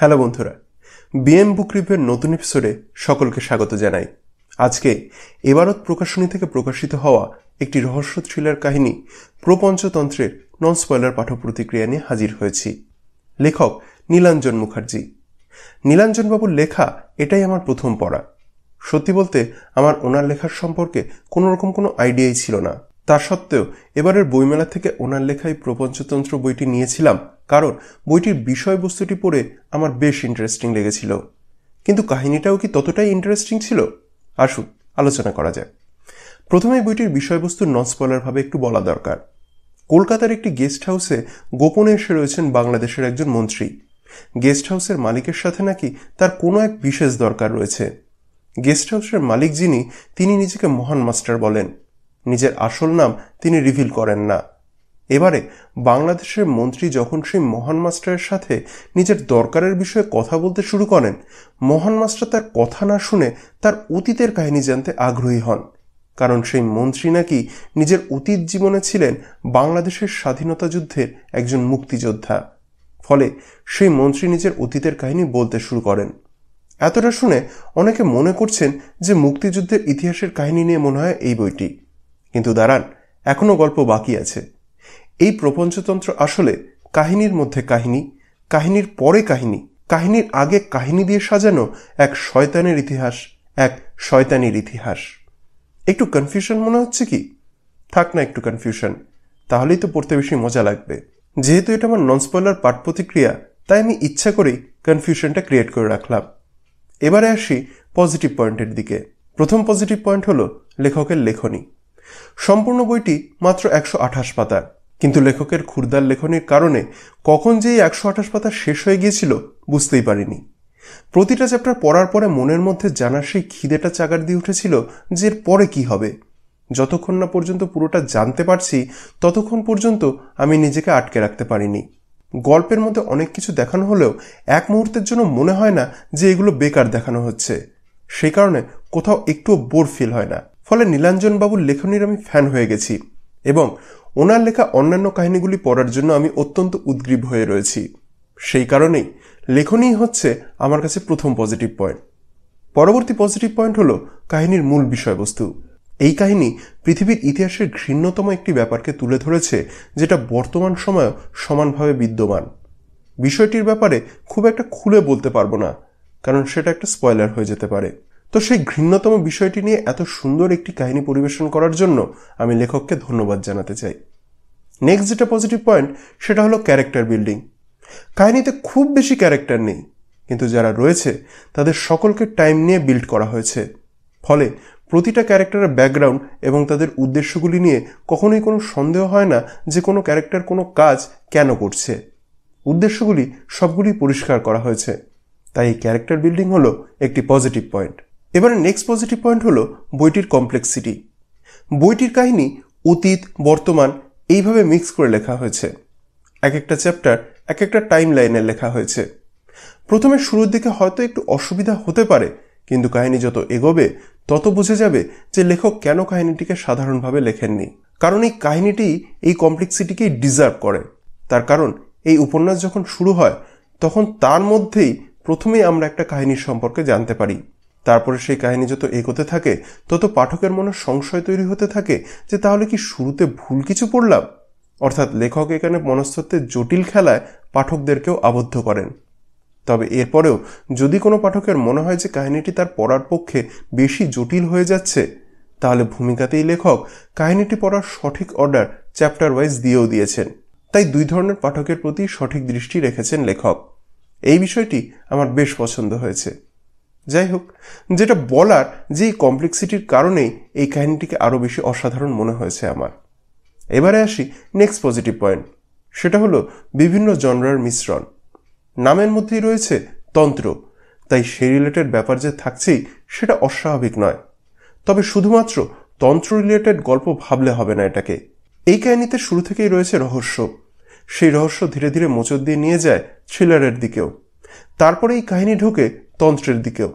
Hello বন্ধুরা, BM বুক রিভিউয়ের নতুন এপিসোডে সকলকে স্বাগত জানাই। আজকে এবারত প্রকাশনী থেকে প্রকাশিত হওয়া একটি রহস্য থ্রিলার কাহিনী প্রপঞ্চতন্ত্রের নন স্পয়লার পাঠ্য প্রতিক্রিয়া নিয়ে হাজির হয়েছি। লেখক নীলাঞ্জন মুখার্জি। নীলাঞ্জনবাবুর লেখা এটাই আমার প্রথম পড়া। সত্যি বলতে আমার ওনার লেখার সম্পর্কে কোনোরকম কোনো আইডিয়াই ছিল না। তা সত্ত্বেও এবারের বইমেলা থেকে ওনার লেখায় প্রপঞ্চতন্ত্র বইটি নিয়েছিলাম, কারণ বইটির বিষয়বস্তুটি পড়ে আমার বেশ ইন্টারেস্টিং লেগেছিল। কিন্তু কাহিনীটাও কি ততটাই ইন্টারেস্টিং ছিল? আসুন আলোচনা করা যাক। প্রথমে বইটির বিষয়বস্তু নন স্পয়লার ভাবে একটু বলা দরকার। কলকাতার একটি গেস্ট হাউসে গোপনে এসে রয়েছেন বাংলাদেশের একজন মন্ত্রী। গেস্ট হাউসের মালিকের সাথে নাকি তার কোনো এক বিশেষ দরকার রয়েছে। গেস্ট হাউসের মালিক যিনি, তিনি নিজেকে মহান মাস্টার বলেন। নিজের আসল নাম তিনি রিভিল করেন না। এবারে বাংলাদেশের মন্ত্রী যখন সেই মহান মাস্টারের সাথে নিজের দরকারের বিষয়ে কথা বলতে শুরু করেন, মহান মাস্টার তার কথা না শুনে তার অতীতের কাহিনী জানতে আগ্রহী হন। কারণ সেই মন্ত্রী নাকি নিজের অতীত জীবনে ছিলেন বাংলাদেশের স্বাধীনতা যুদ্ধের একজন মুক্তিযোদ্ধা। ফলে সেই মন্ত্রী নিজের অতীতের কাহিনী বলতে শুরু করেন। এতটা শুনে অনেকে মনে করছেন যে মুক্তিযুদ্ধের ইতিহাসের কাহিনী নিয়ে মনে হয় এই বইটি। কিন্তু দাঁড়ান, এখনো গল্প বাকি আছে। এই প্রপঞ্চতন্ত্র আসলে কাহিনীর মধ্যে কাহিনী, কাহিনীর পরে কাহিনী, কাহিনীর আগে কাহিনী দিয়ে সাজানো এক শয়তানের ইতিহাস, এক শয়তানির ইতিহাস। একটু কনফিউশন মনে হচ্ছে কি? থাক না একটু কনফিউশন, তাহলেই তো পড়তে বেশি মজা লাগবে। যেহেতু এটা আমার নন স্পয়লার পাঠ প্রতিক্রিয়া, তাই আমি ইচ্ছা করেই কনফিউশনটা ক্রিয়েট করে রাখলাম। এবারে আসি পজিটিভ পয়েন্টের দিকে। প্রথম পজিটিভ পয়েন্ট হলো লেখকের লেখনী। সম্পূর্ণ বইটি মাত্র 128 পাতার, কিন্তু লেখকের ক্ষুরদার লেখনীর কারণে কখন যে 128 পাতা শেষ হয়ে গিয়েছিল বুঝতেই পারিনি। প্রতিটা চ্যাপ্টার পড়ার পরে মনের মধ্যে জানার সেই খিদেটা চাগার দিয়ে উঠেছিল যে এর পরে কি হবে। যতক্ষণ না পর্যন্ত পুরোটা জানতে পারছি ততক্ষণ পর্যন্ত আমি নিজেকে আটকে রাখতে পারিনি। গল্পের মধ্যে অনেক কিছু দেখানো হলেও এক মুহূর্তের জন্য মনে হয় না যে এগুলো বেকার দেখানো হচ্ছে। সেই কারণে কোথাও একটুও বোর ফিল হয় না। ফলে নীলাঞ্জন বাবুর লেখনীর আমি ফ্যান হয়ে গেছি এবং ওনার লেখা অন্যান্য কাহিনীগুলি পড়ার জন্য আমি অত্যন্ত উদ্গ্রীব হয়ে রয়েছি। সেই কারণেই লেখনীই হচ্ছে আমার কাছে প্রথম পজিটিভ পয়েন্ট। পরবর্তী পজিটিভ পয়েন্ট হলো কাহিনীর মূল বিষয়বস্তু। এই কাহিনী পৃথিবীর ইতিহাসের ঘৃণ্যতম একটি ব্যাপারকে তুলে ধরেছে, যেটা বর্তমান সময়েও সমানভাবে বিদ্যমান। বিষয়টির ব্যাপারে খুব একটা খুলে বলতে পারবো না, কারণ সেটা একটা স্পয়লার হয়ে যেতে পারে। তো সেই ঘৃণ্যতম বিষয়টি নিয়ে এত সুন্দর একটি কাহিনী পরিবেশন করার জন্য আমি লেখককে ধন্যবাদ জানাতে চাই। নেক্সট যেটা পজিটিভ পয়েন্ট, সেটা হলো ক্যারেক্টার বিল্ডিং। কাহিনীতে খুব বেশি ক্যারেক্টার নেই, কিন্তু যারা রয়েছে তাদের সকলকে টাইম নিয়ে বিল্ড করা হয়েছে। ফলে প্রতিটা ক্যারেক্টারের ব্যাকগ্রাউন্ড এবং তাদের উদ্দেশ্যগুলি নিয়ে কখনোই কোনো সন্দেহ হয় না যে কোনো ক্যারেক্টার কোনো কাজ কেন করছে। উদ্দেশ্যগুলি সবগুলি পরিষ্কার করা হয়েছে। তাই এই ক্যারেক্টার বিল্ডিং হলো একটি পজিটিভ পয়েন্ট। এবারে নেক্সট পজিটিভ পয়েন্ট হলো বইটির কমপ্লেক্সিটি। বইটির কাহিনী অতীত, বর্তমান এইভাবে মিক্স করে লেখা হয়েছে। এক একটা চ্যাপ্টার এক একটা টাইম লাইনে লেখা হয়েছে। প্রথমে শুরুর দিকে হয়তো একটু অসুবিধা হতে পারে, কিন্তু কাহিনী যত এগোবে তত বুঝে যাবে যে লেখক কেন কাহিনীটিকে সাধারণভাবে লেখেননি। কারণ এই কাহিনীটি এই কমপ্লেক্সিটিকেই ডিজার্ভ করে। তার কারণ এই উপন্যাস যখন শুরু হয় তখন তার মধ্যেই প্রথমেই আমরা একটা কাহিনীর সম্পর্কে জানতে পারি। তারপরে সেই কাহিনী যত এগোতে থাকে তত পাঠকের মনে সংশয় তৈরি হতে থাকে যে তাহলে কি শুরুতে ভুল কিছু পড়লাম। অর্থাৎ লেখক এখানে মনস্তত্ত্বের জটিল খেলায় পাঠকদেরকেও আবদ্ধ করেন। তবে এরপরেও যদি কোনো পাঠকের মনে হয় যে কাহিনীটি তার পড়ার পক্ষে বেশি জটিল হয়ে যাচ্ছে, তাহলে ভূমিকাতেই লেখক কাহিনীটি পড়ার সঠিক অর্ডার চ্যাপ্টার ওয়াইজ দিয়েও দিয়েছেন। তাই দুই ধরনের পাঠকের প্রতি সঠিক দৃষ্টি রেখেছেন লেখক। এই বিষয়টি আমার বেশ পছন্দ হয়েছে। যাই হোক, যেটা বলার যে এই কমপ্লেক্সিটির কারণেই এই কাহিনীটিকে আরও বেশি অসাধারণ মনে হয়েছে আমার। এবারে আসি নেক্সট পজিটিভ পয়েন্ট, সেটা হলো বিভিন্ন জনরার মিশ্রণ। নামের মধ্যেই রয়েছে তন্ত্র, তাই সেই রিলেটেড ব্যাপার যে থাকছেই সেটা অস্বাভাবিক নয়। তবে শুধুমাত্র তন্ত্র রিলেটেড গল্প ভাবলে হবে না এটাকে। এই কাহিনীতে শুরু থেকেই রয়েছে রহস্য। সেই রহস্য ধীরে ধীরে মোচড় দিয়ে নিয়ে যায় থ্রিলারের দিকেও। তারপরে এই কাহিনী ঢোকে তন্ত্রের দিকেও।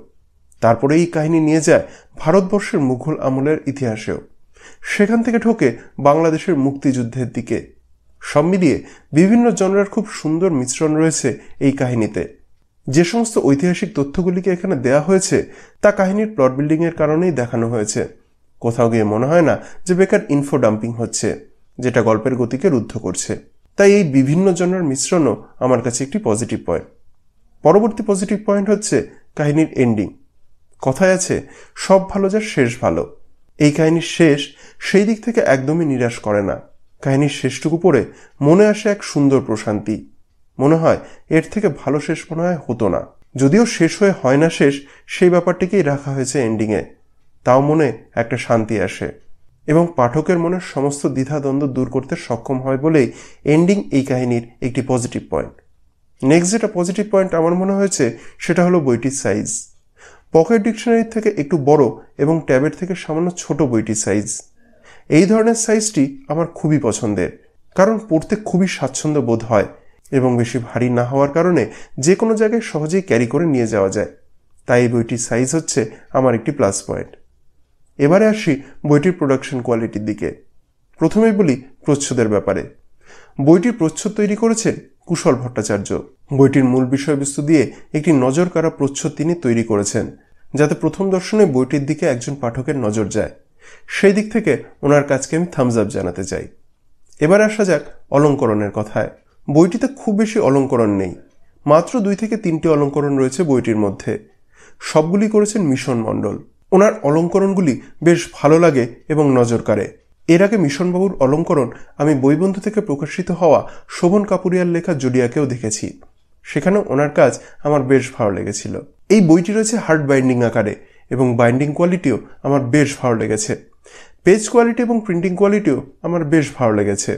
তারপরে এই কাহিনী নিয়ে যায় ভারতবর্ষের মুঘল আমলের ইতিহাসেও। সেখান থেকে ঢোকে বাংলাদেশের মুক্তিযুদ্ধের দিকে। সব মিলিয়ে বিভিন্ন জনরার খুব সুন্দর মিশ্রণ রয়েছে এই কাহিনীতে। যে সমস্ত ঐতিহাসিক তথ্যগুলিকে এখানে দেয়া হয়েছে তা কাহিনীর প্লট বিল্ডিং এর কারণেই দেখানো হয়েছে। কোথাও গিয়ে মনে হয় না যে বেকার ইনফো ডাম্পিং হচ্ছে, যেটা গল্পের গতিকে রুদ্ধ করছে। তাই এই বিভিন্ন জনের মিশ্রণও আমার কাছে একটি পজিটিভ পয়েন্ট। পরবর্তী পজিটিভ পয়েন্ট হচ্ছে কাহিনীর এন্ডিং। কথায় আছে, সব ভালো যার শেষ ভালো। এই কাহিনীর শেষ সেই দিক থেকে একদমই নিরাশ করে না। কাহিনীর শেষটুকু পড়ে মনে আসে এক সুন্দর প্রশান্তি। মনে হয় এর থেকে ভালো শেষ মনে হয় হতো না। যদিও শেষ হয়ে হয় না শেষ, সেই ব্যাপারটিকেই রাখা হয়েছে এন্ডিংয়ে, তাও মনে একটা শান্তি আসে এবং পাঠকের মনের সমস্ত দ্বিধাদ্বন্দ্ব দূর করতে সক্ষম হয় বলেই এন্ডিং এই কাহিনীর একটি পজিটিভ পয়েন্ট। নেক্সট যেটা পজিটিভ পয়েন্ট আমার মনে হয়েছে সেটা হলো বইটির সাইজ। পকেট ডিকশনারির থেকে একটু বড় এবং ট্যাবের থেকে সামান্য ছোট বইটির সাইজ। এই ধরনের সাইজটি আমার খুবই পছন্দের, কারণ পড়তে খুবই স্বাচ্ছন্দ্য বোধ হয় এবং বেশি ভারী না হওয়ার কারণে যে কোনো জায়গায় সহজেই ক্যারি করে নিয়ে যাওয়া যায়। তাই এই বইটির সাইজ হচ্ছে আমার একটি প্লাস পয়েন্ট। এবারে আসি বইটির প্রোডাকশন কোয়ালিটির দিকে। প্রথমেই বলি প্রচ্ছদের ব্যাপারে। বইটির প্রচ্ছদ তৈরি করেছেন কুশল ভট্টাচার্য। বইটির মূল বিষয়বস্তু দিয়ে একটি নজর কাড়া প্রচ্ছদ তিনি তৈরি করেছেন, যাতে প্রথম দর্শনে বইটির দিকে একজন পাঠকের নজর যায়। সেই দিক থেকে ওনার কাজকে আমি থামস আপ জানাতে চাই। এবার আসা যাক অলঙ্করণের কথায়। বইটিতে খুব বেশি অলঙ্করণ নেই, মাত্র 2 থেকে 3টি অলঙ্করণ রয়েছে বইটির মধ্যে। সবগুলি করেছেন মিশন মণ্ডল। ওনার অলঙ্করণগুলি বেশ ভালো লাগে এবং নজর কাড়ে। এর আগে মিশনবাবুর অলঙ্করণ আমি বইবন্ধু থেকে প্রকাশিত হওয়া শোভন কাপুরিয়ার লেখা জুডিয়াকেও দেখেছি, সেখানেও ওনার কাজ আমার বেশ ভালো লেগেছিল। এই বইটি রয়েছে হার্ড বাইন্ডিং আকারে এবং বাইন্ডিং কোয়ালিটিও আমার বেশ ভালো লেগেছে। পেজ কোয়ালিটি এবং প্রিন্টিং কোয়ালিটিও আমার বেশ ভালো লেগেছে।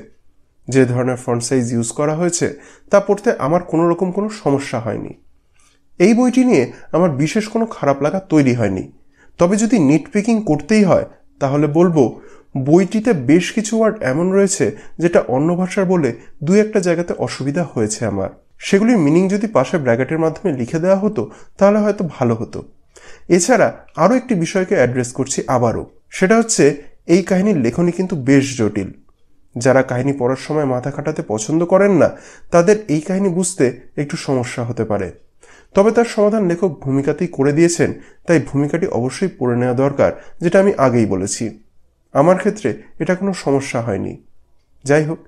যে ধরনের ফন্ট সাইজ ইউজ করা হয়েছে তা পড়তে আমার কোনো রকম কোনো সমস্যা হয়নি। এই বইটি নিয়ে আমার বিশেষ কোনো খারাপ লাগা তৈরি হয়নি। তবে যদি নিট পিকিং করতেই হয় তাহলে বলবো বইটিতে বেশ কিছু ওয়ার্ড এমন রয়েছে যেটা অন্য ভাষার বলে 2-1টা জায়গাতে অসুবিধা হয়েছে আমার। সেগুলির মিনিং যদি পাশে ব্র্যাকেটের মাধ্যমে লিখে দেওয়া হতো তাহলে হয়তো ভালো হতো। এছাড়া আরও একটি বিষয়কে অ্যাড্রেস করছি আবারও, সেটা হচ্ছে এই কাহিনীর লেখনী কিন্তু বেশ জটিল। যারা কাহিনী পড়ার সময় মাথা খাটাতে পছন্দ করেন না তাদের এই কাহিনী বুঝতে একটু সমস্যা হতে পারে। তবে তার সমাধান লেখক ভূমিকাতেই করে দিয়েছেন, তাই ভূমিকাটি অবশ্যই পড়ে নেওয়া দরকার, যেটা আমি আগেই বলেছি। আমার ক্ষেত্রে এটা কোনো সমস্যা হয়নি। যাই হোক,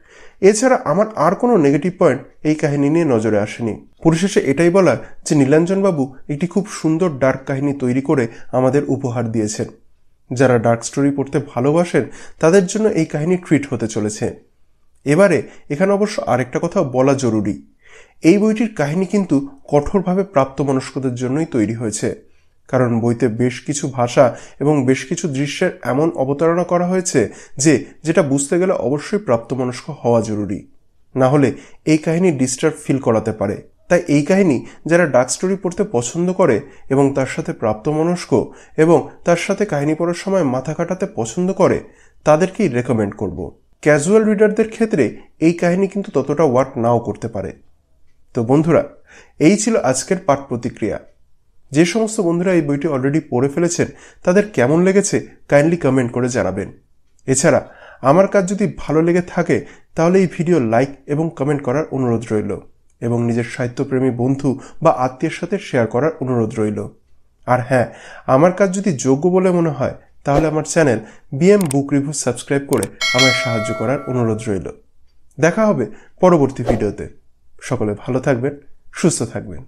এছাড়া আমার আর কোনো নেগেটিভ পয়েন্ট এই কাহিনী নিয়ে নজরে আসেনি। পরিশেষে এটাই বলার যে নীলাঞ্জনবাবু একটি খুব সুন্দর ডার্ক কাহিনী তৈরি করে আমাদের উপহার দিয়েছেন। যারা ডার্ক স্টোরি পড়তে ভালোবাসেন তাদের জন্য এই কাহিনী ট্রিট হতে চলেছে। এবারে এখানে অবশ্য আরেকটা কথা বলা জরুরি। এই বইটির কাহিনী কিন্তু কঠোরভাবে প্রাপ্তবয়স্কদের জন্যই তৈরি হয়েছে, কারণ বইতে বেশ কিছু ভাষা এবং বেশ কিছু দৃশ্যের এমন অবতারণা করা হয়েছে যেটা বুঝতে গেলে অবশ্যই প্রাপ্তবয়স্ক হওয়া জরুরি, না হলে এই কাহিনী ডিস্টার্ব ফিল করাতে পারে। তাই এই কাহিনী যারা ডার্ক স্টোরি পড়তে পছন্দ করে এবং তার সাথে প্রাপ্তবয়স্ক এবং তার সাথে কাহিনী পড়ার সময় মাথা কাটাতে পছন্দ করে তাদেরকেই রেকমেন্ড করব। ক্যাজুয়াল রিডারদের ক্ষেত্রে এই কাহিনী কিন্তু ততটা ওয়ার্ক নাও করতে পারে। তো বন্ধুরা, এই ছিল আজকের পাঠ প্রতিক্রিয়া। যে সমস্ত বন্ধুরা এই বইটি অলরেডি পড়ে ফেলেছেন তাদের কেমন লেগেছে কাইন্ডলি কমেন্ট করে জানাবেন। এছাড়া আমার কাজ যদি ভালো লেগে থাকে তাহলে এই ভিডিও লাইক এবং কমেন্ট করার অনুরোধ রইল এবং নিজের সাহিত্যপ্রেমী বন্ধু বা আত্মীয়ের সাথে শেয়ার করার অনুরোধ রইল। আর হ্যাঁ, আমার কাজ যদি যোগ্য বলে মনে হয় তাহলে আমার চ্যানেল বিএম বুক রিভিউ সাবস্ক্রাইব করে আমায় সাহায্য করার অনুরোধ রইল। দেখা হবে পরবর্তী ভিডিওতে। সকলে ভালো থাকবেন, সুস্থ থাকবেন।